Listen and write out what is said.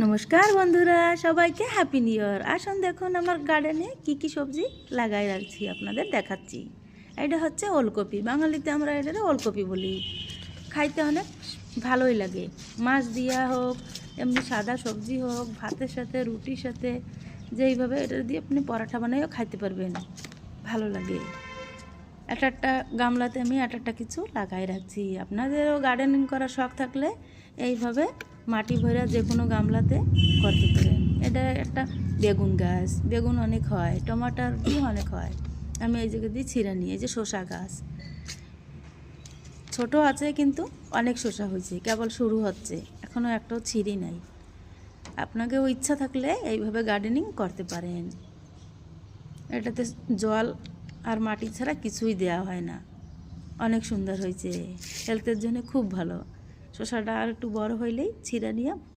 নমস্কার বন্ধুরা, সবাইকে হ্যাপি নিউ ইয়ার। আসুন দেখুন আমার গার্ডেনে কি সবজি লাগাই রাখছি, আপনাদের দেখাচ্ছি। এটা হচ্ছে ওলকপি, বাঙালিতে আমরা এটা ওলকপি বলি। খাইতে অনেক ভালোই লাগে, মাছ দিয়া হোক, এমনি সাদা সবজি হোক, ভাতের সাথে রুটির সাথে যেইভাবে এটা দিয়ে আপনি পরাঠা বানাইও খাইতে পারবেন, ভালো লাগে। একটা গামলাতে আমি একটা কিছু লাগাই রাখছি। আপনাদেরও গার্ডেনিং করার শখ থাকলে এইভাবে মাটি ভরা যে কোনো গামলাতে করতে পারেন। এটা একটা বেগুন গাছ, বেগুন অনেক হয়, টমাটার দিয়ে অনেক হয়। আমি এই জায়গা দিয়ে ছিঁড়ে নিই। এই যে শসা গাছ ছোট আছে, কিন্তু অনেক শসা হয়েছে, কেবল শুরু হচ্ছে, এখনও একটাও ছিঁড়ি নাই। আপনাকেও ইচ্ছা থাকলে এইভাবে গার্ডেনিং করতে পারেন। এটাতে জল আর মাটি ছাড়া কিছুই দেওয়া হয় না, অনেক সুন্দর হয়েছে, হেলথের জন্য খুব ভালো। শসাটা আর একটু বড় হইলেই ছিঁড়ে নিয়ে